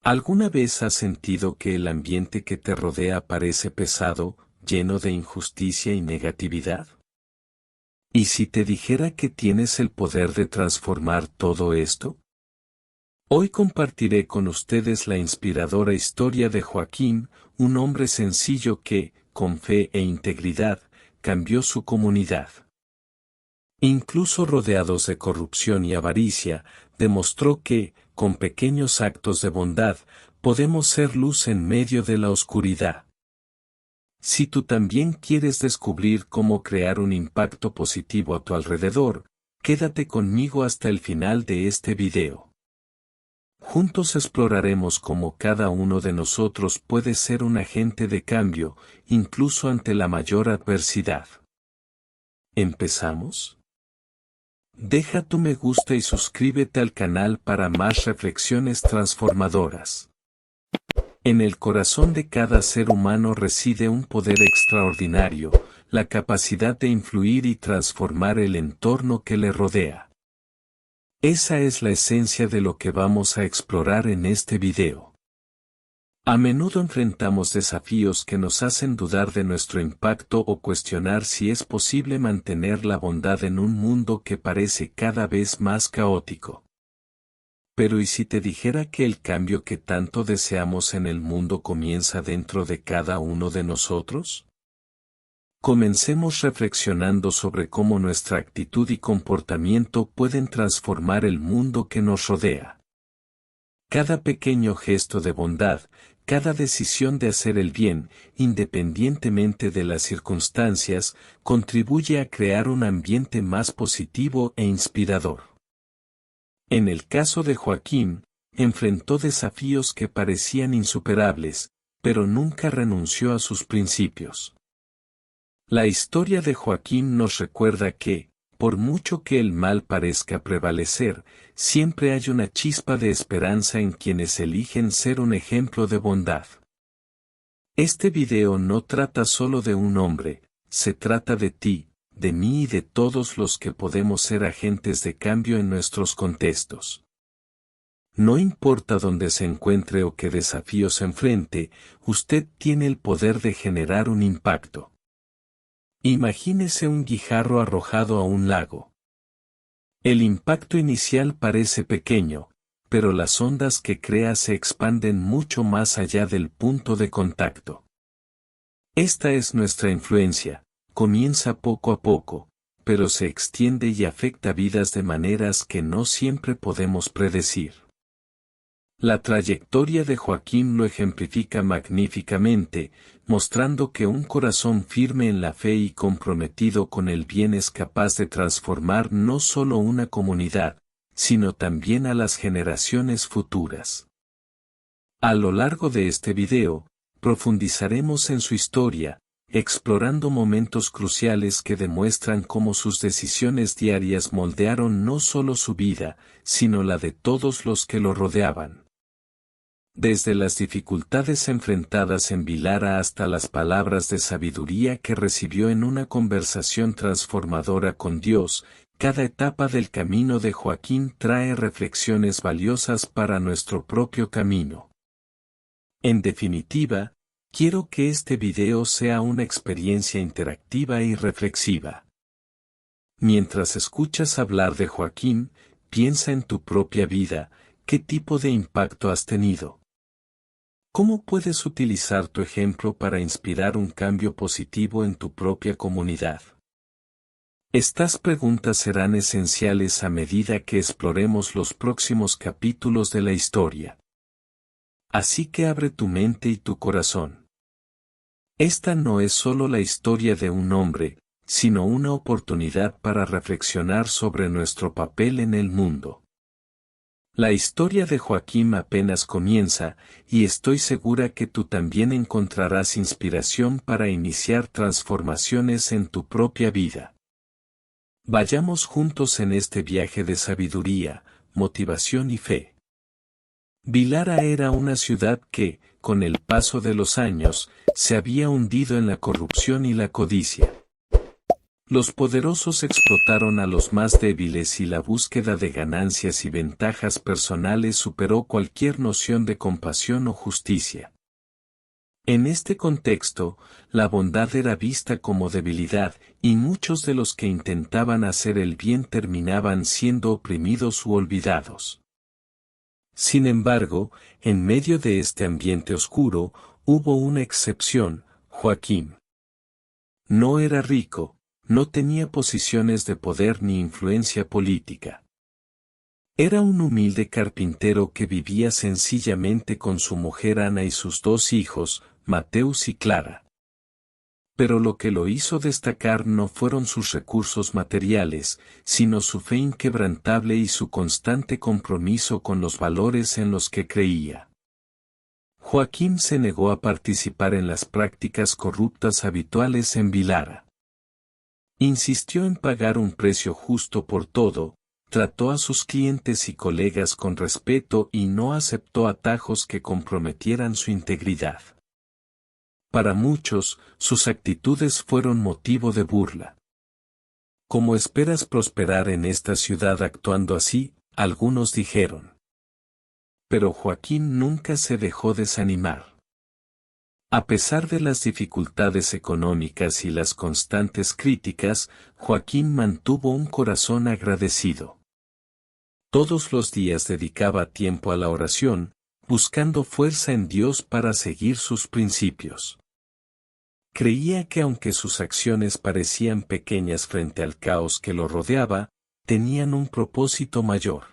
¿Alguna vez has sentido que el ambiente que te rodea parece pesado, lleno de injusticia y negatividad? ¿Y si te dijera que tienes el poder de transformar todo esto? Hoy compartiré con ustedes la inspiradora historia de Joaquín, un hombre sencillo que, con fe e integridad, cambió su comunidad. Incluso rodeados de corrupción y avaricia, demostró que, con pequeños actos de bondad, podemos ser luz en medio de la oscuridad. Si tú también quieres descubrir cómo crear un impacto positivo a tu alrededor, quédate conmigo hasta el final de este video. Juntos exploraremos cómo cada uno de nosotros puede ser un agente de cambio, incluso ante la mayor adversidad. ¿Empezamos? Deja tu me gusta y suscríbete al canal para más reflexiones transformadoras. En el corazón de cada ser humano reside un poder extraordinario, la capacidad de influir y transformar el entorno que le rodea. Esa es la esencia de lo que vamos a explorar en este video. A menudo enfrentamos desafíos que nos hacen dudar de nuestro impacto o cuestionar si es posible mantener la bondad en un mundo que parece cada vez más caótico. Pero ¿y si te dijera que el cambio que tanto deseamos en el mundo comienza dentro de cada uno de nosotros? Comencemos reflexionando sobre cómo nuestra actitud y comportamiento pueden transformar el mundo que nos rodea. Cada pequeño gesto de bondad, cada decisión de hacer el bien, independientemente de las circunstancias, contribuye a crear un ambiente más positivo e inspirador. En el caso de Joaquín, enfrentó desafíos que parecían insuperables, pero nunca renunció a sus principios. La historia de Joaquín nos recuerda que, por mucho que el mal parezca prevalecer, siempre hay una chispa de esperanza en quienes eligen ser un ejemplo de bondad. Este video no trata solo de un hombre, se trata de ti, de mí y de todos los que podemos ser agentes de cambio en nuestros contextos. No importa dónde se encuentre o qué desafíos enfrente, usted tiene el poder de generar un impacto. Imagínese un guijarro arrojado a un lago. El impacto inicial parece pequeño, pero las ondas que crea se expanden mucho más allá del punto de contacto. Esta es nuestra influencia, comienza poco a poco, pero se extiende y afecta vidas de maneras que no siempre podemos predecir. La trayectoria de Joaquín lo ejemplifica magníficamente, mostrando que un corazón firme en la fe y comprometido con el bien es capaz de transformar no solo una comunidad, sino también a las generaciones futuras. A lo largo de este video, profundizaremos en su historia, explorando momentos cruciales que demuestran cómo sus decisiones diarias moldearon no solo su vida, sino la de todos los que lo rodeaban. Desde las dificultades enfrentadas en Vilara hasta las palabras de sabiduría que recibió en una conversación transformadora con Dios, cada etapa del camino de Joaquín trae reflexiones valiosas para nuestro propio camino. En definitiva, quiero que este video sea una experiencia interactiva y reflexiva. Mientras escuchas hablar de Joaquín, piensa en tu propia vida, ¿qué tipo de impacto has tenido? ¿Cómo puedes utilizar tu ejemplo para inspirar un cambio positivo en tu propia comunidad? Estas preguntas serán esenciales a medida que exploremos los próximos capítulos de la historia. Así que abre tu mente y tu corazón. Esta no es solo la historia de un hombre, sino una oportunidad para reflexionar sobre nuestro papel en el mundo. La historia de Joaquín apenas comienza, y estoy segura que tú también encontrarás inspiración para iniciar transformaciones en tu propia vida. Vayamos juntos en este viaje de sabiduría, motivación y fe. Vilara era una ciudad que, con el paso de los años, se había hundido en la corrupción y la codicia. Los poderosos explotaron a los más débiles y la búsqueda de ganancias y ventajas personales superó cualquier noción de compasión o justicia. En este contexto, la bondad era vista como debilidad, y muchos de los que intentaban hacer el bien terminaban siendo oprimidos u olvidados. Sin embargo, en medio de este ambiente oscuro, hubo una excepción: Joaquín. No era rico, no tenía posiciones de poder ni influencia política. Era un humilde carpintero que vivía sencillamente con su mujer Ana y sus dos hijos, Mateus y Clara. Pero lo que lo hizo destacar no fueron sus recursos materiales, sino su fe inquebrantable y su constante compromiso con los valores en los que creía. Joaquín se negó a participar en las prácticas corruptas habituales en Vilara. Insistió en pagar un precio justo por todo, trató a sus clientes y colegas con respeto y no aceptó atajos que comprometieran su integridad. Para muchos, sus actitudes fueron motivo de burla. ¿Cómo esperas prosperar en esta ciudad actuando así?, algunos dijeron. Pero Joaquín nunca se dejó desanimar. A pesar de las dificultades económicas y las constantes críticas, Joaquín mantuvo un corazón agradecido. Todos los días dedicaba tiempo a la oración, buscando fuerza en Dios para seguir sus principios. Creía que aunque sus acciones parecían pequeñas frente al caos que lo rodeaba, tenían un propósito mayor.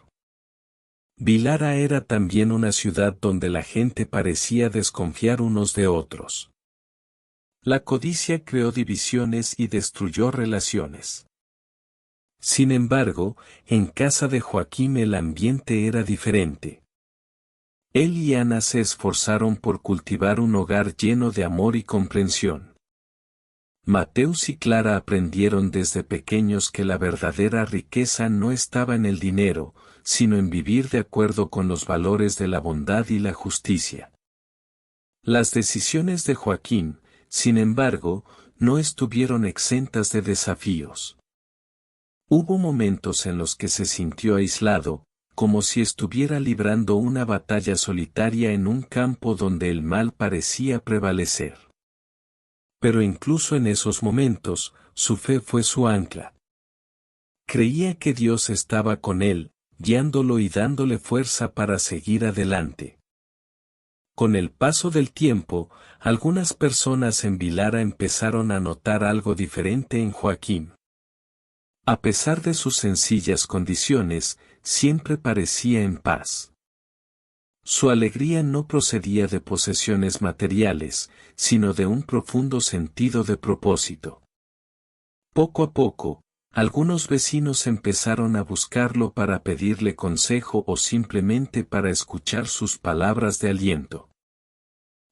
Vilara era también una ciudad donde la gente parecía desconfiar unos de otros. La codicia creó divisiones y destruyó relaciones. Sin embargo, en casa de Joaquín el ambiente era diferente. Él y Ana se esforzaron por cultivar un hogar lleno de amor y comprensión. Mateus y Clara aprendieron desde pequeños que la verdadera riqueza no estaba en el dinero, sino en vivir de acuerdo con los valores de la bondad y la justicia. Las decisiones de Joaquín, sin embargo, no estuvieron exentas de desafíos. Hubo momentos en los que se sintió aislado, como si estuviera librando una batalla solitaria en un campo donde el mal parecía prevalecer. Pero incluso en esos momentos, su fe fue su ancla. Creía que Dios estaba con él, guiándolo y dándole fuerza para seguir adelante. Con el paso del tiempo, algunas personas en Vilara empezaron a notar algo diferente en Joaquín. A pesar de sus sencillas condiciones, siempre parecía en paz. Su alegría no procedía de posesiones materiales, sino de un profundo sentido de propósito. Poco a poco, algunos vecinos empezaron a buscarlo para pedirle consejo o simplemente para escuchar sus palabras de aliento.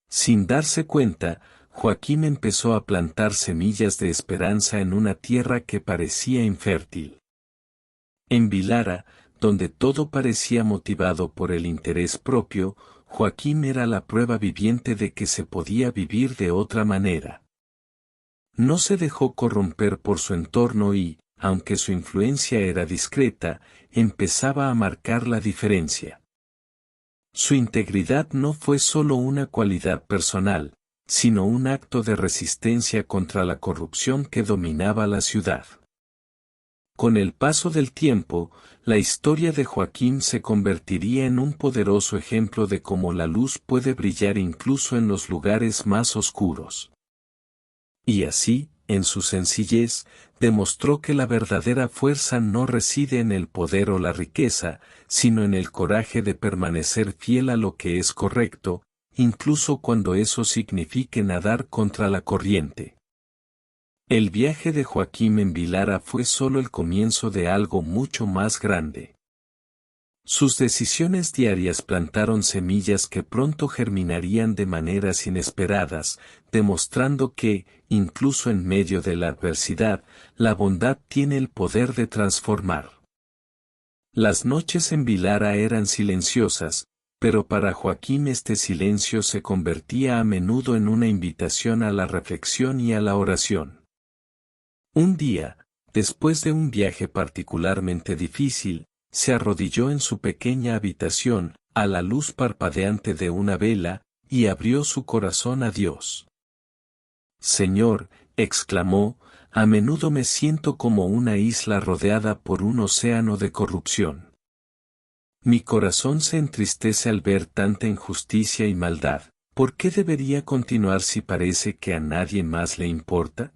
Sin darse cuenta, Joaquín empezó a plantar semillas de esperanza en una tierra que parecía infértil. En Vilara, donde todo parecía motivado por el interés propio, Joaquín era la prueba viviente de que se podía vivir de otra manera. No se dejó corromper por su entorno y, aunque su influencia era discreta, empezaba a marcar la diferencia. Su integridad no fue solo una cualidad personal, sino un acto de resistencia contra la corrupción que dominaba la ciudad. Con el paso del tiempo, la historia de Joaquín se convertiría en un poderoso ejemplo de cómo la luz puede brillar incluso en los lugares más oscuros. Y así, en su sencillez, demostró que la verdadera fuerza no reside en el poder o la riqueza, sino en el coraje de permanecer fiel a lo que es correcto, incluso cuando eso signifique nadar contra la corriente. El viaje de Joaquín en Vilara fue solo el comienzo de algo mucho más grande. Sus decisiones diarias plantaron semillas que pronto germinarían de maneras inesperadas, demostrando que, incluso en medio de la adversidad, la bondad tiene el poder de transformar. Las noches en Vilara eran silenciosas, pero para Joaquín este silencio se convertía a menudo en una invitación a la reflexión y a la oración. Un día, después de un viaje particularmente difícil, se arrodilló en su pequeña habitación, a la luz parpadeante de una vela, y abrió su corazón a Dios. Señor, exclamó, a menudo me siento como una isla rodeada por un océano de corrupción. Mi corazón se entristece al ver tanta injusticia y maldad. ¿Por qué debería continuar si parece que a nadie más le importa?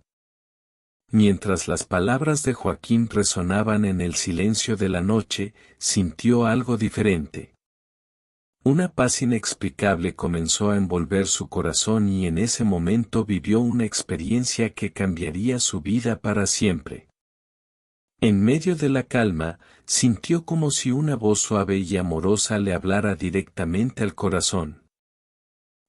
Mientras las palabras de Joaquín resonaban en el silencio de la noche, sintió algo diferente. Una paz inexplicable comenzó a envolver su corazón y en ese momento vivió una experiencia que cambiaría su vida para siempre. En medio de la calma, sintió como si una voz suave y amorosa le hablara directamente al corazón.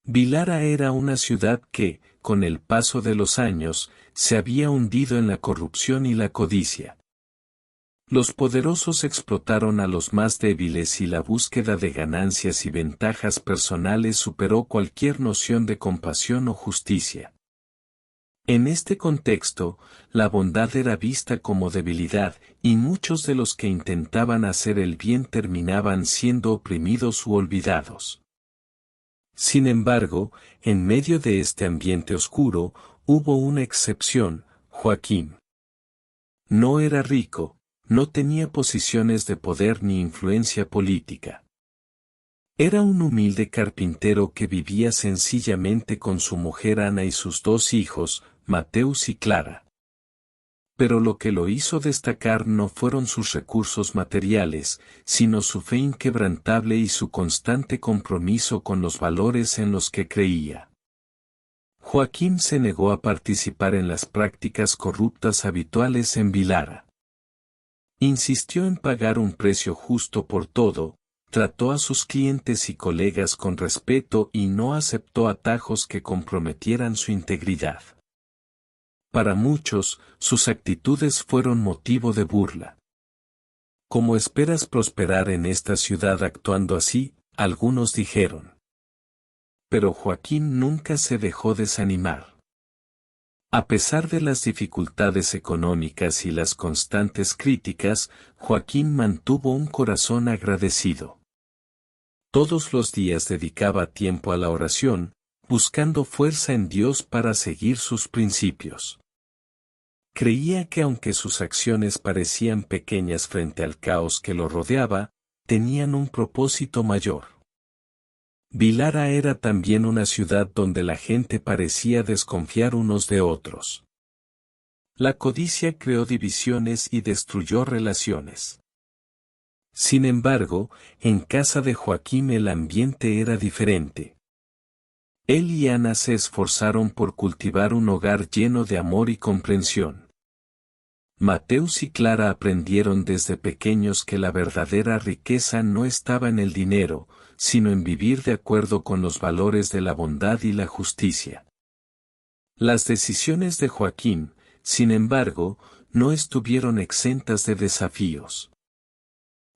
Vilara era una ciudad que, con el paso de los años, se había hundido en la corrupción y la codicia. Los poderosos explotaron a los más débiles y la búsqueda de ganancias y ventajas personales superó cualquier noción de compasión o justicia. En este contexto, la bondad era vista como debilidad, y muchos de los que intentaban hacer el bien terminaban siendo oprimidos u olvidados. Sin embargo, en medio de este ambiente oscuro, hubo una excepción, Joaquín. No era rico, no tenía posiciones de poder ni influencia política. Era un humilde carpintero que vivía sencillamente con su mujer Ana y sus dos hijos, Mateus y Clara. Pero lo que lo hizo destacar no fueron sus recursos materiales, sino su fe inquebrantable y su constante compromiso con los valores en los que creía. Joaquín se negó a participar en las prácticas corruptas habituales en Vilara. Insistió en pagar un precio justo por todo, trató a sus clientes y colegas con respeto y no aceptó atajos que comprometieran su integridad. Para muchos, sus actitudes fueron motivo de burla. ¿Cómo esperas prosperar en esta ciudad actuando así?, algunos dijeron. Pero Joaquín nunca se dejó desanimar. A pesar de las dificultades económicas y las constantes críticas, Joaquín mantuvo un corazón agradecido. Todos los días dedicaba tiempo a la oración, buscando fuerza en Dios para seguir sus principios. Creía que aunque sus acciones parecían pequeñas frente al caos que lo rodeaba, tenían un propósito mayor. Vilara era también una ciudad donde la gente parecía desconfiar unos de otros. La codicia creó divisiones y destruyó relaciones. Sin embargo, en casa de Joaquín el ambiente era diferente. Él y Ana se esforzaron por cultivar un hogar lleno de amor y comprensión. Mateus y Clara aprendieron desde pequeños que la verdadera riqueza no estaba en el dinero, sino en vivir de acuerdo con los valores de la bondad y la justicia. Las decisiones de Joaquín, sin embargo, no estuvieron exentas de desafíos.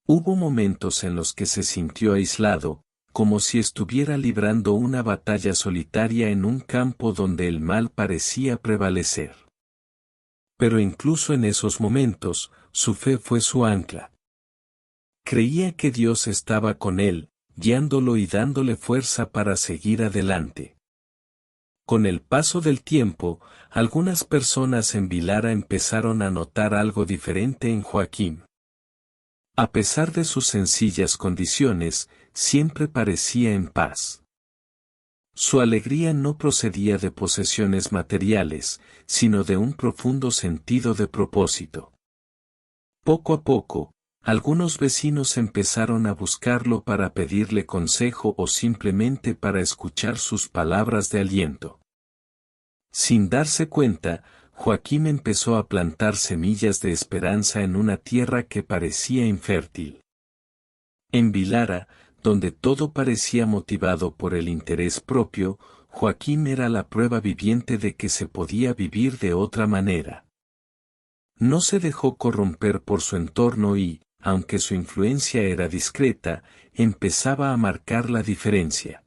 Hubo momentos en los que se sintió aislado, como si estuviera librando una batalla solitaria en un campo donde el mal parecía prevalecer. Pero incluso en esos momentos, su fe fue su ancla. Creía que Dios estaba con él, guiándolo y dándole fuerza para seguir adelante. Con el paso del tiempo, algunas personas en Vilara empezaron a notar algo diferente en Joaquín. A pesar de sus sencillas condiciones, siempre parecía en paz. Su alegría no procedía de posesiones materiales, sino de un profundo sentido de propósito. Poco a poco, algunos vecinos empezaron a buscarlo para pedirle consejo o simplemente para escuchar sus palabras de aliento. Sin darse cuenta, Joaquín empezó a plantar semillas de esperanza en una tierra que parecía infértil. En Vilara, donde todo parecía motivado por el interés propio, Joaquín era la prueba viviente de que se podía vivir de otra manera. No se dejó corromper por su entorno y, aunque su influencia era discreta, empezaba a marcar la diferencia.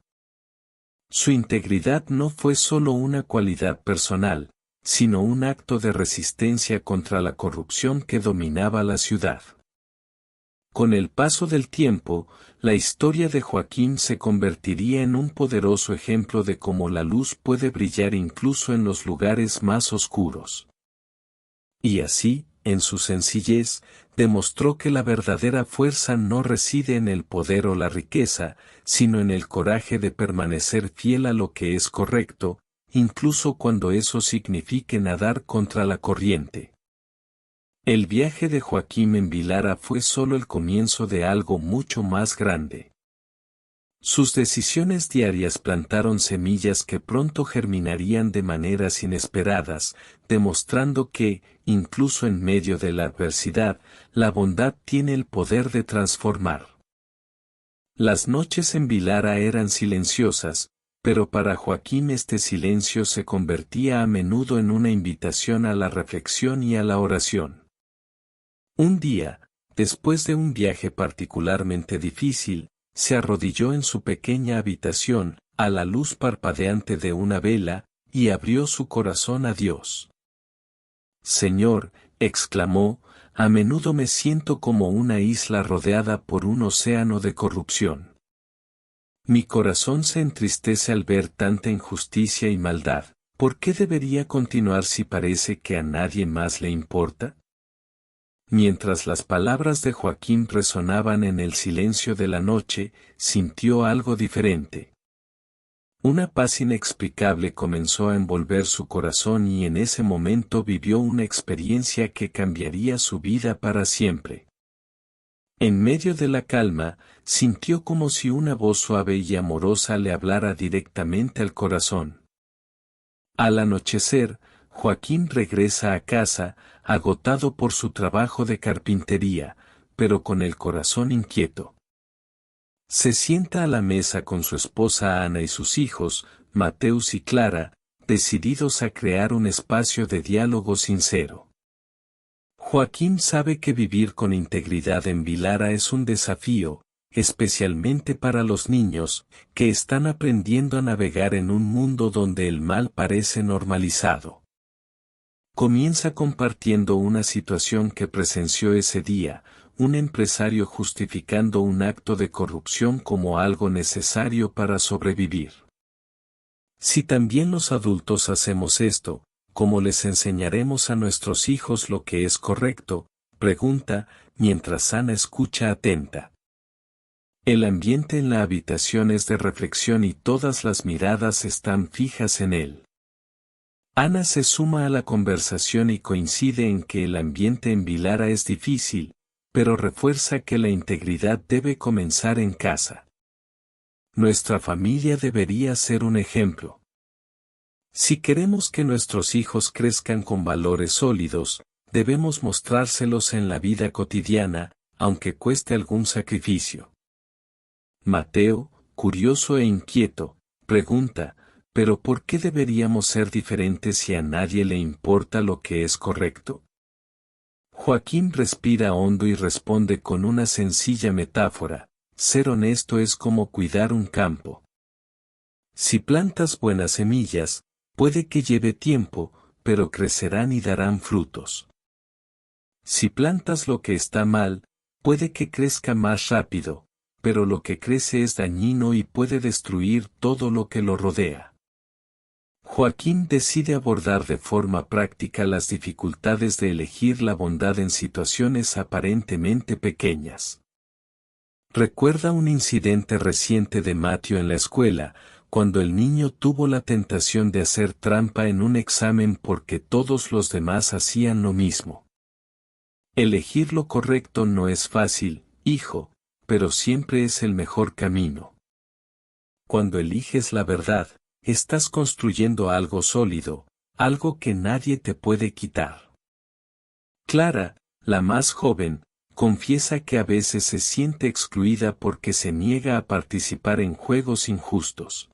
Su integridad no fue solo una cualidad personal, sino un acto de resistencia contra la corrupción que dominaba la ciudad. Con el paso del tiempo, la historia de Joaquín se convertiría en un poderoso ejemplo de cómo la luz puede brillar incluso en los lugares más oscuros. Y así, en su sencillez, demostró que la verdadera fuerza no reside en el poder o la riqueza, sino en el coraje de permanecer fiel a lo que es correcto, incluso cuando eso signifique nadar contra la corriente. El viaje de Joaquín en Vilara fue solo el comienzo de algo mucho más grande. Sus decisiones diarias plantaron semillas que pronto germinarían de maneras inesperadas, demostrando que, incluso en medio de la adversidad, la bondad tiene el poder de transformar. Las noches en Vilara eran silenciosas, pero para Joaquín este silencio se convertía a menudo en una invitación a la reflexión y a la oración. Un día, después de un viaje particularmente difícil, se arrodilló en su pequeña habitación, a la luz parpadeante de una vela, y abrió su corazón a Dios. Señor, exclamó, a menudo me siento como una isla rodeada por un océano de corrupción. Mi corazón se entristece al ver tanta injusticia y maldad. ¿Por qué debería continuar si parece que a nadie más le importa? Mientras las palabras de Joaquín resonaban en el silencio de la noche, sintió algo diferente. Una paz inexplicable comenzó a envolver su corazón y en ese momento vivió una experiencia que cambiaría su vida para siempre. En medio de la calma, sintió como si una voz suave y amorosa le hablara directamente al corazón. Al anochecer, Joaquín regresa a casa, agotado por su trabajo de carpintería, pero con el corazón inquieto. Se sienta a la mesa con su esposa Ana y sus hijos, Mateus y Clara, decididos a crear un espacio de diálogo sincero. Joaquín sabe que vivir con integridad en Vilara es un desafío, especialmente para los niños, que están aprendiendo a navegar en un mundo donde el mal parece normalizado. Comienza compartiendo una situación que presenció ese día, un empresario justificando un acto de corrupción como algo necesario para sobrevivir. Si también los adultos hacemos esto, ¿cómo les enseñaremos a nuestros hijos lo que es correcto?, pregunta, mientras Ana escucha atenta. El ambiente en la habitación es de reflexión y todas las miradas están fijas en él. Ana se suma a la conversación y coincide en que el ambiente en Vilara es difícil, pero refuerza que la integridad debe comenzar en casa. Nuestra familia debería ser un ejemplo. Si queremos que nuestros hijos crezcan con valores sólidos, debemos mostrárselos en la vida cotidiana, aunque cueste algún sacrificio. Mateo, curioso e inquieto, pregunta, ¿pero por qué deberíamos ser diferentes si a nadie le importa lo que es correcto? Joaquín respira hondo y responde con una sencilla metáfora: ser honesto es como cuidar un campo. Si plantas buenas semillas, puede que lleve tiempo, pero crecerán y darán frutos. Si plantas lo que está mal, puede que crezca más rápido, pero lo que crece es dañino y puede destruir todo lo que lo rodea. Joaquín decide abordar de forma práctica las dificultades de elegir la bondad en situaciones aparentemente pequeñas. Recuerda un incidente reciente de Matthew en la escuela, cuando el niño tuvo la tentación de hacer trampa en un examen porque todos los demás hacían lo mismo. Elegir lo correcto no es fácil, hijo, pero siempre es el mejor camino. Cuando eliges la verdad, estás construyendo algo sólido, algo que nadie te puede quitar. Clara, la más joven, confiesa que a veces se siente excluida porque se niega a participar en juegos injustos.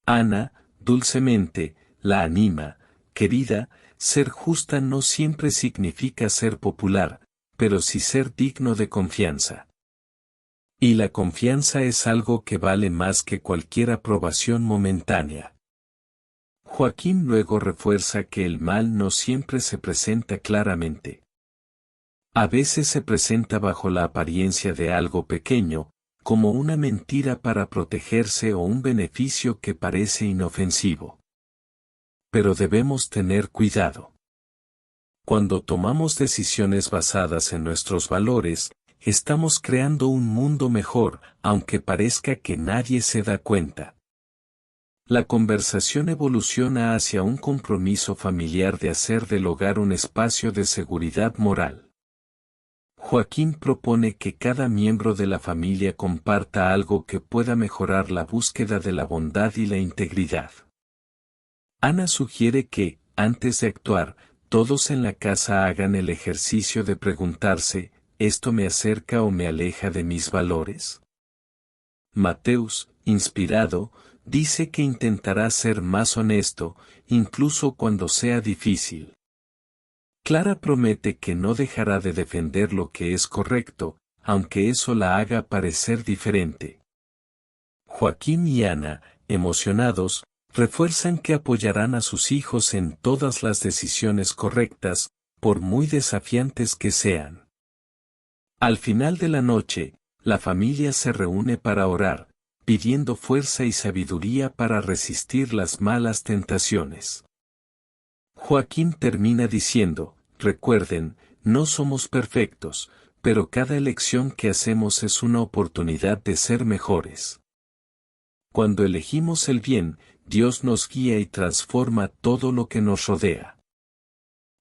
Ana, dulcemente, la anima: querida, ser justa no siempre significa ser popular, pero sí ser digno de confianza. Y la confianza es algo que vale más que cualquier aprobación momentánea. Joaquín luego refuerza que el mal no siempre se presenta claramente. A veces se presenta bajo la apariencia de algo pequeño, como una mentira para protegerse o un beneficio que parece inofensivo. Pero debemos tener cuidado. Cuando tomamos decisiones basadas en nuestros valores, estamos creando un mundo mejor, aunque parezca que nadie se da cuenta. La conversación evoluciona hacia un compromiso familiar de hacer del hogar un espacio de seguridad moral. Joaquín propone que cada miembro de la familia comparta algo que pueda mejorar la búsqueda de la bondad y la integridad. Ana sugiere que, antes de actuar, todos en la casa hagan el ejercicio de preguntarse, ¿esto me acerca o me aleja de mis valores? Mateus, inspirado, dice que intentará ser más honesto, incluso cuando sea difícil. Clara promete que no dejará de defender lo que es correcto, aunque eso la haga parecer diferente. Joaquín y Ana, emocionados, refuerzan que apoyarán a sus hijos en todas las decisiones correctas, por muy desafiantes que sean. Al final de la noche, la familia se reúne para orar, pidiendo fuerza y sabiduría para resistir las malas tentaciones. Joaquín termina diciendo, recuerden, no somos perfectos, pero cada elección que hacemos es una oportunidad de ser mejores. Cuando elegimos el bien, Dios nos guía y transforma todo lo que nos rodea.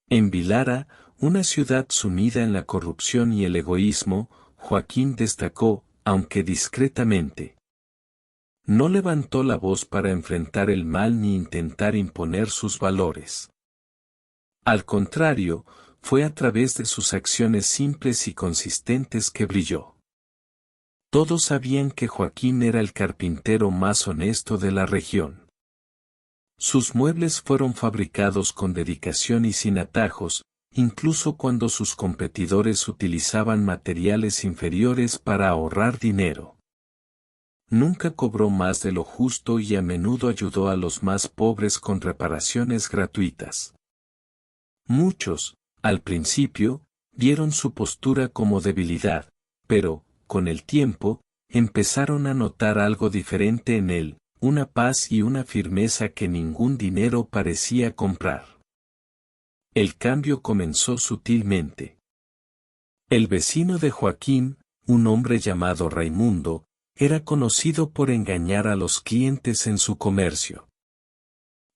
En Vilara, una ciudad sumida en la corrupción y el egoísmo, Joaquín destacó, aunque discretamente. No levantó la voz para enfrentar el mal ni intentar imponer sus valores. Al contrario, fue a través de sus acciones simples y consistentes que brilló. Todos sabían que Joaquín era el carpintero más honesto de la región. Sus muebles fueron fabricados con dedicación y sin atajos, incluso cuando sus competidores utilizaban materiales inferiores para ahorrar dinero. Nunca cobró más de lo justo y a menudo ayudó a los más pobres con reparaciones gratuitas. Muchos, al principio, vieron su postura como debilidad, pero, con el tiempo, empezaron a notar algo diferente en él, una paz y una firmeza que ningún dinero parecía comprar. El cambio comenzó sutilmente. El vecino de Joaquín, un hombre llamado Raimundo, era conocido por engañar a los clientes en su comercio.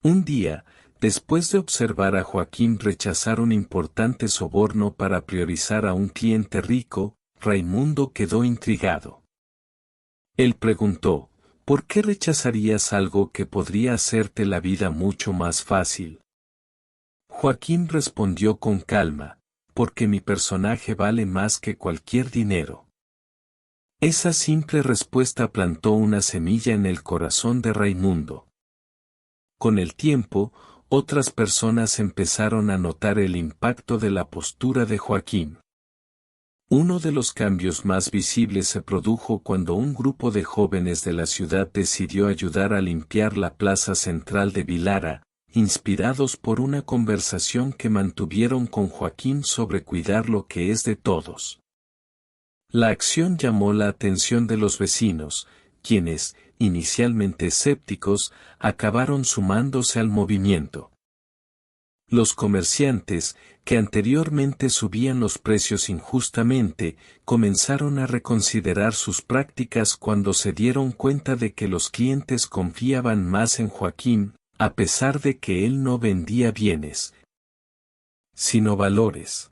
Un día, después de observar a Joaquín rechazar un importante soborno para priorizar a un cliente rico, Raimundo quedó intrigado. Él preguntó, ¿por qué rechazarías algo que podría hacerte la vida mucho más fácil? Joaquín respondió con calma, porque mi personaje vale más que cualquier dinero. Esa simple respuesta plantó una semilla en el corazón de Raimundo. Con el tiempo, otras personas empezaron a notar el impacto de la postura de Joaquín. Uno de los cambios más visibles se produjo cuando un grupo de jóvenes de la ciudad decidió ayudar a limpiar la plaza central de Vilara, inspirados por una conversación que mantuvieron con Joaquín sobre cuidar lo que es de todos. La acción llamó la atención de los vecinos, quienes, inicialmente escépticos, acabaron sumándose al movimiento. Los comerciantes, que anteriormente subían los precios injustamente, comenzaron a reconsiderar sus prácticas cuando se dieron cuenta de que los clientes confiaban más en Joaquín, a pesar de que él no vendía bienes, sino valores.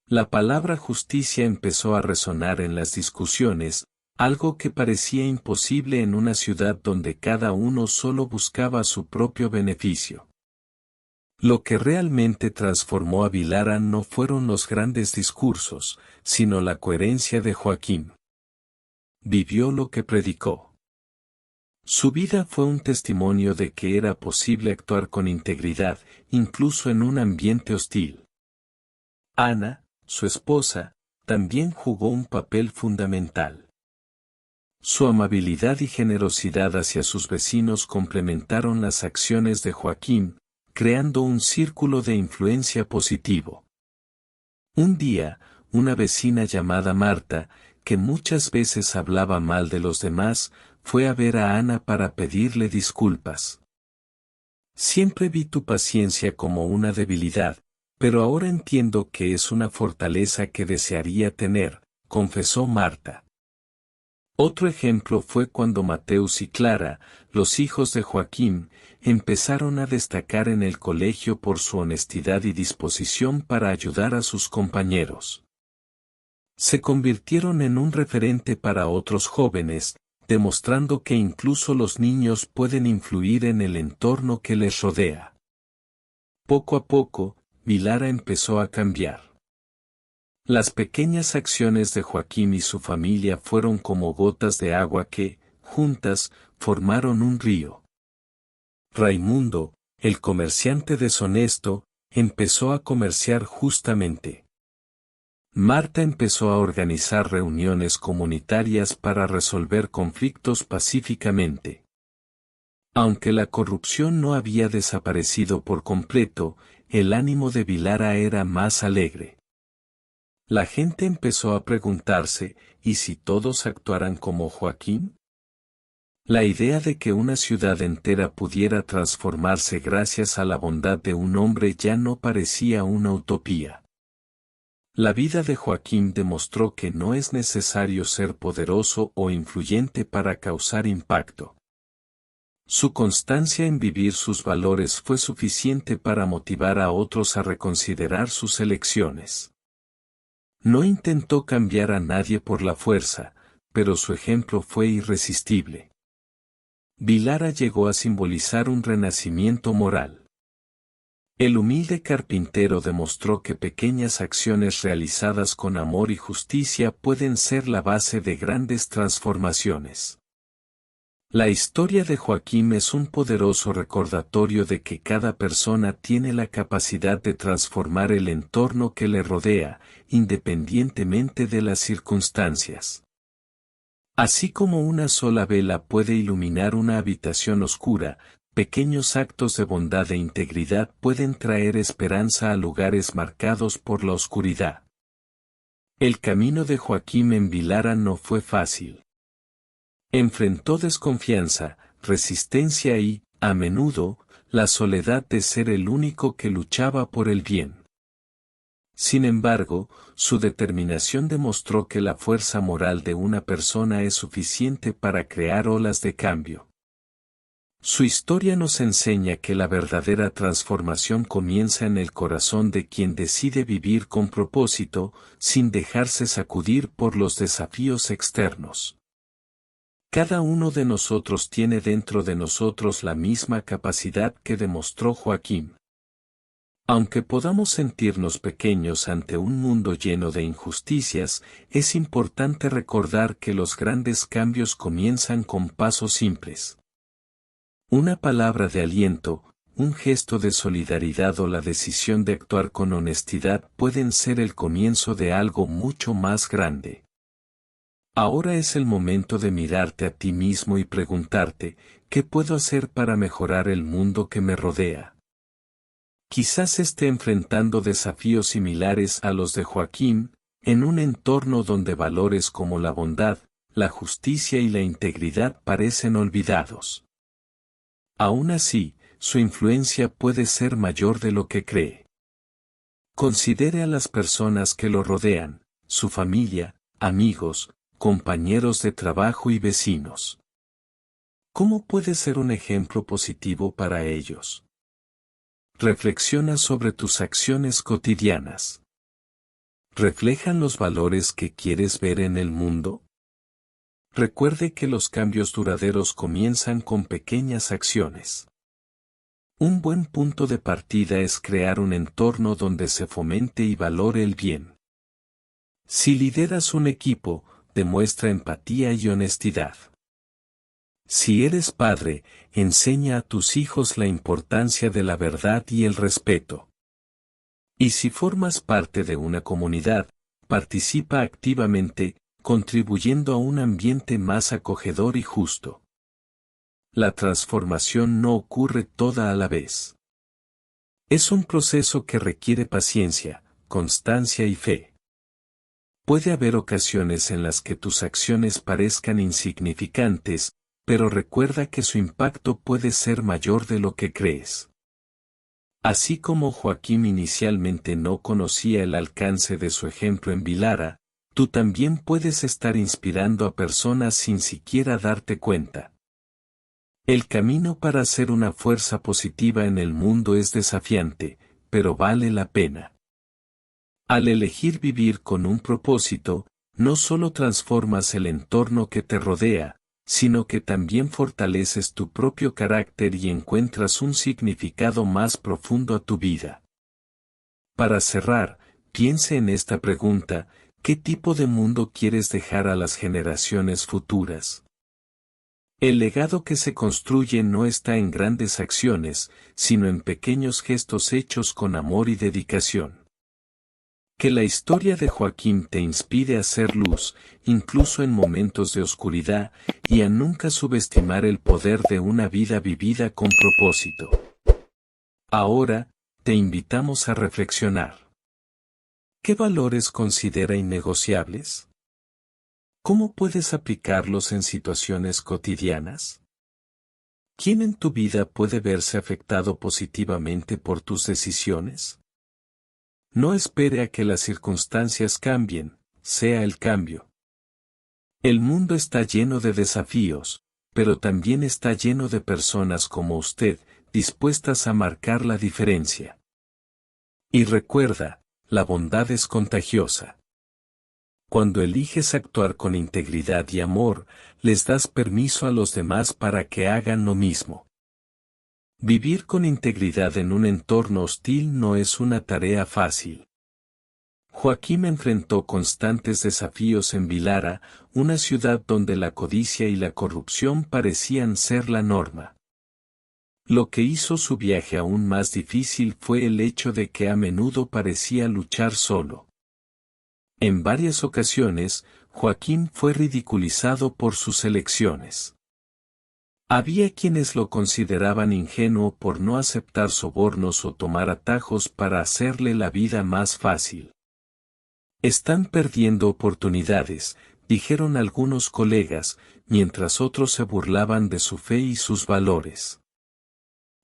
La palabra justicia empezó a resonar en las discusiones, algo que parecía imposible en una ciudad donde cada uno solo buscaba su propio beneficio. Lo que realmente transformó a Vilara no fueron los grandes discursos, sino la coherencia de Joaquín. Vivió lo que predicó. Su vida fue un testimonio de que era posible actuar con integridad, incluso en un ambiente hostil. Ana, su esposa, también jugó un papel fundamental. Su amabilidad y generosidad hacia sus vecinos complementaron las acciones de Joaquín, creando un círculo de influencia positivo. Un día, una vecina llamada Marta, que muchas veces hablaba mal de los demás, fue a ver a Ana para pedirle disculpas. Siempre vi tu paciencia como una debilidad, pero ahora entiendo que es una fortaleza que desearía tener, confesó Marta. Otro ejemplo fue cuando Mateus y Clara, los hijos de Joaquín, empezaron a destacar en el colegio por su honestidad y disposición para ayudar a sus compañeros. Se convirtieron en un referente para otros jóvenes, demostrando que incluso los niños pueden influir en el entorno que les rodea. Poco a poco, Vilara empezó a cambiar. Las pequeñas acciones de Joaquín y su familia fueron como gotas de agua que, juntas, formaron un río. Raimundo, el comerciante deshonesto, empezó a comerciar justamente. Marta empezó a organizar reuniones comunitarias para resolver conflictos pacíficamente. Aunque la corrupción no había desaparecido por completo, el ánimo de Vilara era más alegre. La gente empezó a preguntarse, ¿y si todos actuaran como Joaquín? La idea de que una ciudad entera pudiera transformarse gracias a la bondad de un hombre ya no parecía una utopía. La vida de Joaquín demostró que no es necesario ser poderoso o influyente para causar impacto. Su constancia en vivir sus valores fue suficiente para motivar a otros a reconsiderar sus elecciones. No intentó cambiar a nadie por la fuerza, pero su ejemplo fue irresistible. Vilara llegó a simbolizar un renacimiento moral. El humilde carpintero demostró que pequeñas acciones realizadas con amor y justicia pueden ser la base de grandes transformaciones. La historia de Joaquín es un poderoso recordatorio de que cada persona tiene la capacidad de transformar el entorno que le rodea, independientemente de las circunstancias. Así como una sola vela puede iluminar una habitación oscura, pequeños actos de bondad e integridad pueden traer esperanza a lugares marcados por la oscuridad. El camino de Joaquín en Vilara no fue fácil. Enfrentó desconfianza, resistencia y, a menudo, la soledad de ser el único que luchaba por el bien. Sin embargo, su determinación demostró que la fuerza moral de una persona es suficiente para crear olas de cambio. Su historia nos enseña que la verdadera transformación comienza en el corazón de quien decide vivir con propósito, sin dejarse sacudir por los desafíos externos. Cada uno de nosotros tiene dentro de nosotros la misma capacidad que demostró Joaquín. Aunque podamos sentirnos pequeños ante un mundo lleno de injusticias, es importante recordar que los grandes cambios comienzan con pasos simples. Una palabra de aliento, un gesto de solidaridad o la decisión de actuar con honestidad pueden ser el comienzo de algo mucho más grande. Ahora es el momento de mirarte a ti mismo y preguntarte, ¿qué puedo hacer para mejorar el mundo que me rodea? Quizás esté enfrentando desafíos similares a los de Joaquín, en un entorno donde valores como la bondad, la justicia y la integridad parecen olvidados. Aún así, su influencia puede ser mayor de lo que cree. Considere a las personas que lo rodean, su familia, amigos, compañeros de trabajo y vecinos. ¿Cómo puede ser un ejemplo positivo para ellos? Reflexiona sobre tus acciones cotidianas. ¿Reflejan los valores que quieres ver en el mundo? Recuerde que los cambios duraderos comienzan con pequeñas acciones. Un buen punto de partida es crear un entorno donde se fomente y valore el bien. Si lideras un equipo, demuestra empatía y honestidad. Si eres padre, enseña a tus hijos la importancia de la verdad y el respeto. Y si formas parte de una comunidad, participa activamente, contribuyendo a un ambiente más acogedor y justo. La transformación no ocurre toda a la vez. Es un proceso que requiere paciencia, constancia y fe. Puede haber ocasiones en las que tus acciones parezcan insignificantes, pero recuerda que su impacto puede ser mayor de lo que crees. Así como Joaquín inicialmente no conocía el alcance de su ejemplo en Vilara, tú también puedes estar inspirando a personas sin siquiera darte cuenta. El camino para ser una fuerza positiva en el mundo es desafiante, pero vale la pena. Al elegir vivir con un propósito, no solo transformas el entorno que te rodea, sino que también fortaleces tu propio carácter y encuentras un significado más profundo a tu vida. Para cerrar, piense en esta pregunta: ¿qué tipo de mundo quieres dejar a las generaciones futuras? El legado que se construye no está en grandes acciones, sino en pequeños gestos hechos con amor y dedicación. Que la historia de Joaquín te inspire a ser luz, incluso en momentos de oscuridad, y a nunca subestimar el poder de una vida vivida con propósito. Ahora, te invitamos a reflexionar. ¿Qué valores considera innegociables? ¿Cómo puedes aplicarlos en situaciones cotidianas? ¿Quién en tu vida puede verse afectado positivamente por tus decisiones? No espere a que las circunstancias cambien, sea el cambio. El mundo está lleno de desafíos, pero también está lleno de personas como usted, dispuestas a marcar la diferencia. Y recuerda, la bondad es contagiosa. Cuando eliges actuar con integridad y amor, les das permiso a los demás para que hagan lo mismo. Vivir con integridad en un entorno hostil no es una tarea fácil. Joaquín enfrentó constantes desafíos en Vilara, una ciudad donde la codicia y la corrupción parecían ser la norma. Lo que hizo su viaje aún más difícil fue el hecho de que a menudo parecía luchar solo. En varias ocasiones, Joaquín fue ridiculizado por sus elecciones. Había quienes lo consideraban ingenuo por no aceptar sobornos o tomar atajos para hacerle la vida más fácil. Están perdiendo oportunidades, dijeron algunos colegas, mientras otros se burlaban de su fe y sus valores.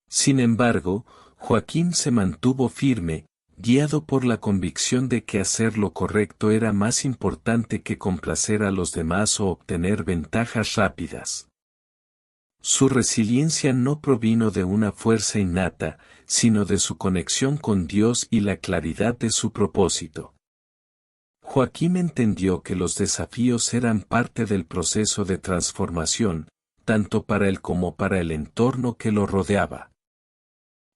Sin embargo, Joaquín se mantuvo firme, guiado por la convicción de que hacer lo correcto era más importante que complacer a los demás o obtener ventajas rápidas. Su resiliencia no provino de una fuerza innata, sino de su conexión con Dios y la claridad de su propósito. Joaquín entendió que los desafíos eran parte del proceso de transformación, tanto para él como para el entorno que lo rodeaba.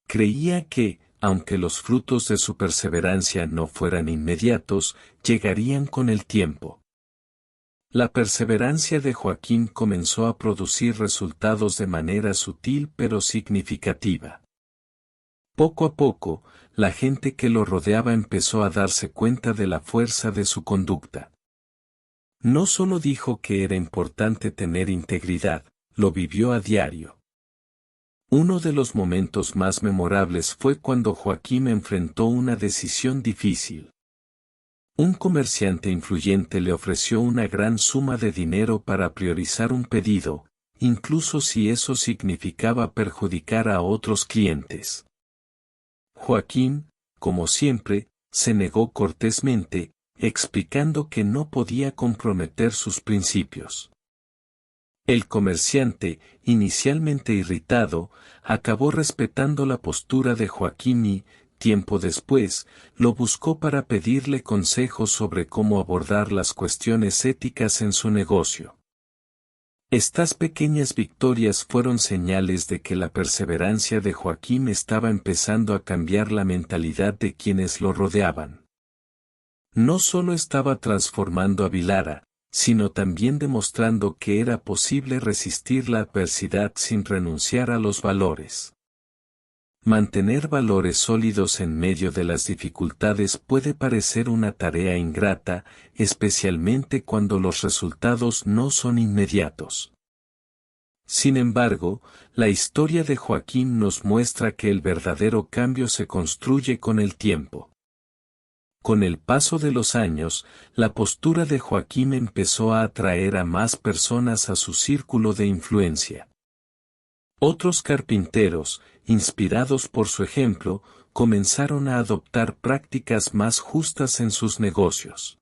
Creía que, aunque los frutos de su perseverancia no fueran inmediatos, llegarían con el tiempo. La perseverancia de Joaquín comenzó a producir resultados de manera sutil pero significativa. Poco a poco, la gente que lo rodeaba empezó a darse cuenta de la fuerza de su conducta. No solo dijo que era importante tener integridad, lo vivió a diario. Uno de los momentos más memorables fue cuando Joaquín enfrentó una decisión difícil. Un comerciante influyente le ofreció una gran suma de dinero para priorizar un pedido, incluso si eso significaba perjudicar a otros clientes. Joaquín, como siempre, se negó cortésmente, explicando que no podía comprometer sus principios. El comerciante, inicialmente irritado, acabó respetando la postura de Joaquín y, tiempo después, lo buscó para pedirle consejos sobre cómo abordar las cuestiones éticas en su negocio. Estas pequeñas victorias fueron señales de que la perseverancia de Joaquín estaba empezando a cambiar la mentalidad de quienes lo rodeaban. No solo estaba transformando a Vilara, sino también demostrando que era posible resistir la adversidad sin renunciar a los valores. Mantener valores sólidos en medio de las dificultades puede parecer una tarea ingrata, especialmente cuando los resultados no son inmediatos. Sin embargo, la historia de Joaquín nos muestra que el verdadero cambio se construye con el tiempo. Con el paso de los años, la postura de Joaquín empezó a atraer a más personas a su círculo de influencia. Otros carpinteros, inspirados por su ejemplo, comenzaron a adoptar prácticas más justas en sus negocios.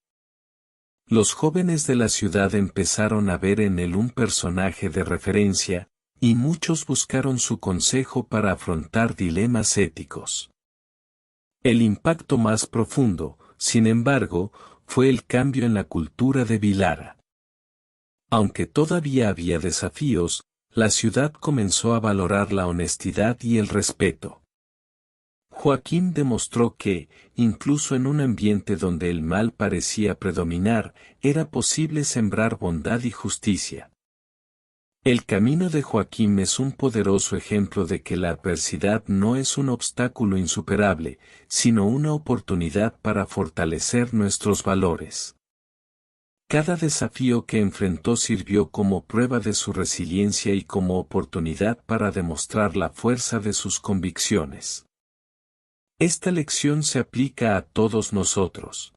Los jóvenes de la ciudad empezaron a ver en él un personaje de referencia, y muchos buscaron su consejo para afrontar dilemas éticos. El impacto más profundo, sin embargo, fue el cambio en la cultura de Vilara. Aunque todavía había desafíos, la ciudad comenzó a valorar la honestidad y el respeto. Joaquín demostró que, incluso en un ambiente donde el mal parecía predominar, era posible sembrar bondad y justicia. El camino de Joaquín es un poderoso ejemplo de que la adversidad no es un obstáculo insuperable, sino una oportunidad para fortalecer nuestros valores. Cada desafío que enfrentó sirvió como prueba de su resiliencia y como oportunidad para demostrar la fuerza de sus convicciones. Esta lección se aplica a todos nosotros.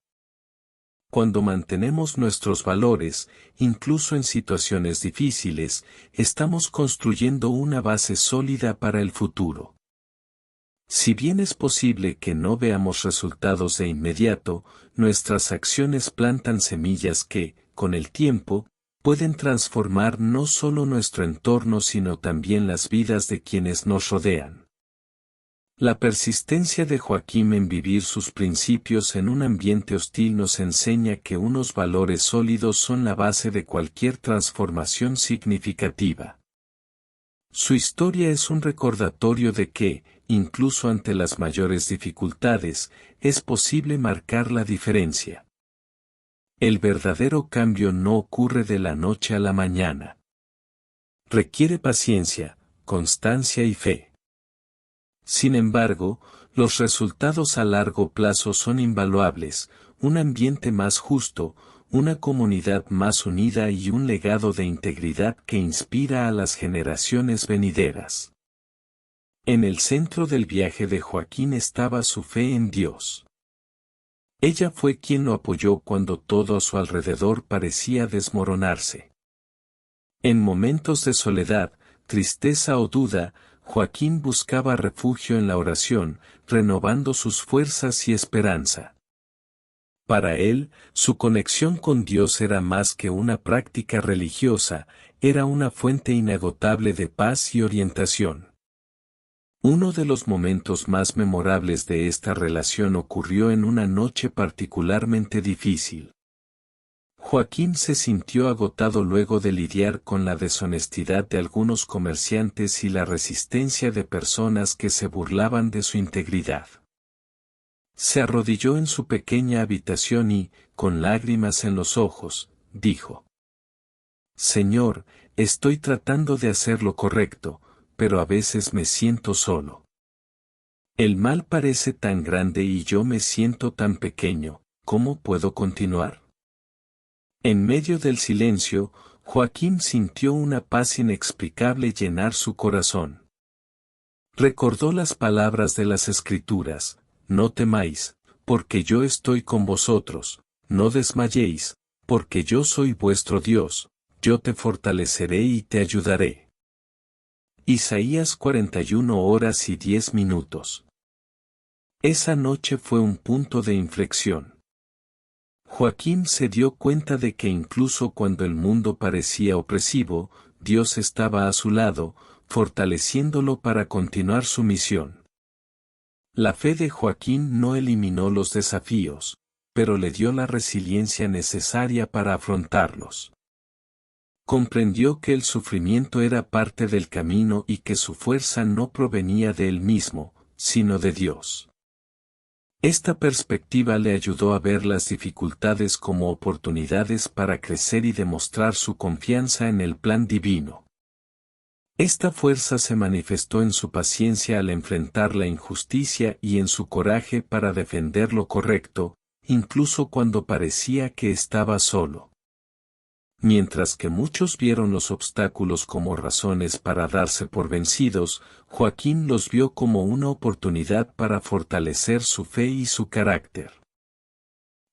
Cuando mantenemos nuestros valores, incluso en situaciones difíciles, estamos construyendo una base sólida para el futuro. Si bien es posible que no veamos resultados de inmediato, nuestras acciones plantan semillas que, con el tiempo, pueden transformar no solo nuestro entorno sino también las vidas de quienes nos rodean. La persistencia de Joaquín en vivir sus principios en un ambiente hostil nos enseña que unos valores sólidos son la base de cualquier transformación significativa. Su historia es un recordatorio de que, incluso ante las mayores dificultades, es posible marcar la diferencia. El verdadero cambio no ocurre de la noche a la mañana. Requiere paciencia, constancia y fe. Sin embargo, los resultados a largo plazo son invaluables: un ambiente más justo, una comunidad más unida y un legado de integridad que inspira a las generaciones venideras. En el centro del viaje de Joaquín estaba su fe en Dios. Ella fue quien lo apoyó cuando todo a su alrededor parecía desmoronarse. En momentos de soledad, tristeza o duda, Joaquín buscaba refugio en la oración, renovando sus fuerzas y esperanza. Para él, su conexión con Dios era más que una práctica religiosa, era una fuente inagotable de paz y orientación. Uno de los momentos más memorables de esta relación ocurrió en una noche particularmente difícil. Joaquín se sintió agotado luego de lidiar con la deshonestidad de algunos comerciantes y la resistencia de personas que se burlaban de su integridad. Se arrodilló en su pequeña habitación y, con lágrimas en los ojos, dijo: «Señor, estoy tratando de hacer lo correcto, pero a veces me siento solo. El mal parece tan grande y yo me siento tan pequeño, ¿cómo puedo continuar?». En medio del silencio, Joaquín sintió una paz inexplicable llenar su corazón. Recordó las palabras de las Escrituras: «No temáis, porque yo estoy con vosotros, no desmayéis, porque yo soy vuestro Dios, yo te fortaleceré y te ayudaré». Isaías 41:10. Esa noche fue un punto de inflexión. Joaquín se dio cuenta de que incluso cuando el mundo parecía opresivo, Dios estaba a su lado, fortaleciéndolo para continuar su misión. La fe de Joaquín no eliminó los desafíos, pero le dio la resiliencia necesaria para afrontarlos. Comprendió que el sufrimiento era parte del camino y que su fuerza no provenía de él mismo, sino de Dios. Esta perspectiva le ayudó a ver las dificultades como oportunidades para crecer y demostrar su confianza en el plan divino. Esta fuerza se manifestó en su paciencia al enfrentar la injusticia y en su coraje para defender lo correcto, incluso cuando parecía que estaba solo. Mientras que muchos vieron los obstáculos como razones para darse por vencidos, Joaquín los vio como una oportunidad para fortalecer su fe y su carácter.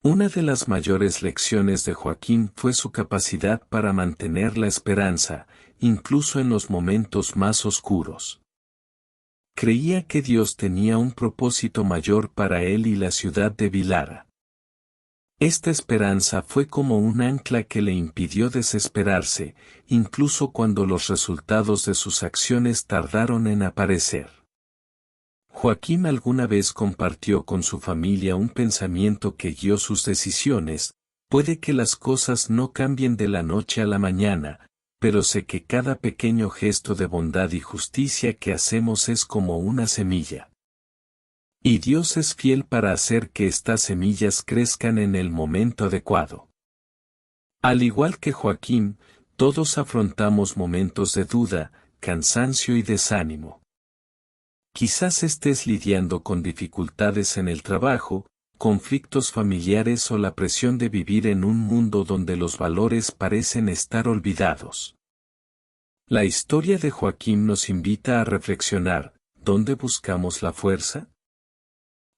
Una de las mayores lecciones de Joaquín fue su capacidad para mantener la esperanza, incluso en los momentos más oscuros. Creía que Dios tenía un propósito mayor para él y la ciudad de Vilara. Esta esperanza fue como un ancla que le impidió desesperarse, incluso cuando los resultados de sus acciones tardaron en aparecer. Joaquín alguna vez compartió con su familia un pensamiento que guió sus decisiones: puede que las cosas no cambien de la noche a la mañana, pero sé que cada pequeño gesto de bondad y justicia que hacemos es como una semilla. Y Dios es fiel para hacer que estas semillas crezcan en el momento adecuado. Al igual que Joaquín, todos afrontamos momentos de duda, cansancio y desánimo. Quizás estés lidiando con dificultades en el trabajo, conflictos familiares o la presión de vivir en un mundo donde los valores parecen estar olvidados. La historia de Joaquín nos invita a reflexionar: ¿dónde buscamos la fuerza?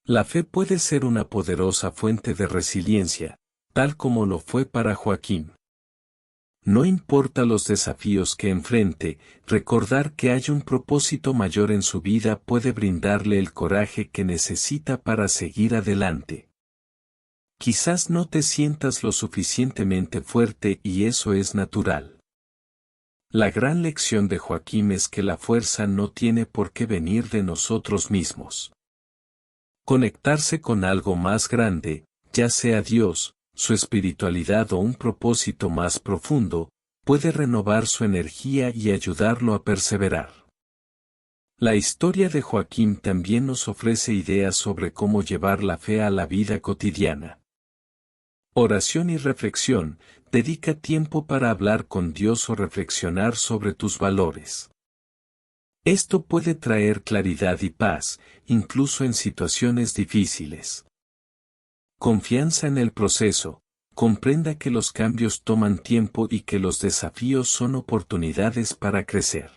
La fe puede ser una poderosa fuente de resiliencia, tal como lo fue para Joaquín. No importa los desafíos que enfrente, recordar que hay un propósito mayor en su vida puede brindarle el coraje que necesita para seguir adelante. Quizás no te sientas lo suficientemente fuerte y eso es natural. La gran lección de Joaquín es que la fuerza no tiene por qué venir de nosotros mismos. Conectarse con algo más grande, ya sea Dios, su espiritualidad o un propósito más profundo, puede renovar su energía y ayudarlo a perseverar. La historia de Joaquín también nos ofrece ideas sobre cómo llevar la fe a la vida cotidiana. Oración y reflexión: dedica tiempo para hablar con Dios o reflexionar sobre tus valores. Esto puede traer claridad y paz, incluso en situaciones difíciles. Confianza en el proceso: comprenda que los cambios toman tiempo y que los desafíos son oportunidades para crecer.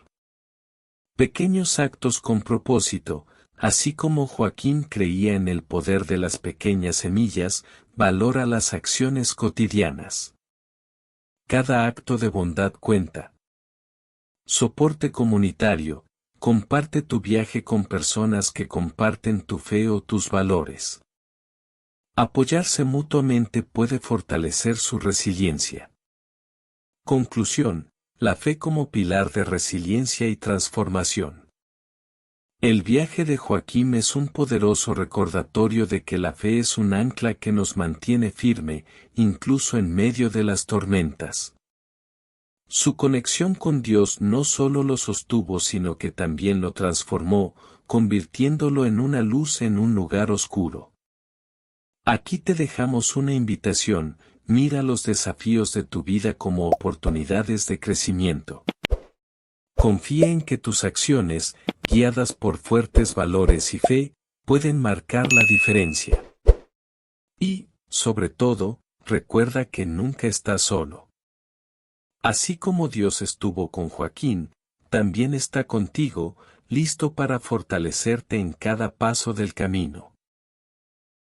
Pequeños actos con propósito: así como Joaquín creía en el poder de las pequeñas semillas, valora las acciones cotidianas. Cada acto de bondad cuenta. Soporte comunitario: comparte tu viaje con personas que comparten tu fe o tus valores. Apoyarse mutuamente puede fortalecer su resiliencia. Conclusión: la fe como pilar de resiliencia y transformación. El viaje de Joaquín es un poderoso recordatorio de que la fe es un ancla que nos mantiene firme, incluso en medio de las tormentas. Su conexión con Dios no solo lo sostuvo sino que también lo transformó, convirtiéndolo en una luz en un lugar oscuro. Aquí te dejamos una invitación: mira los desafíos de tu vida como oportunidades de crecimiento. Confía en que tus acciones, guiadas por fuertes valores y fe, pueden marcar la diferencia. Y, sobre todo, recuerda que nunca estás solo. Así como Dios estuvo con Joaquín, también está contigo, listo para fortalecerte en cada paso del camino.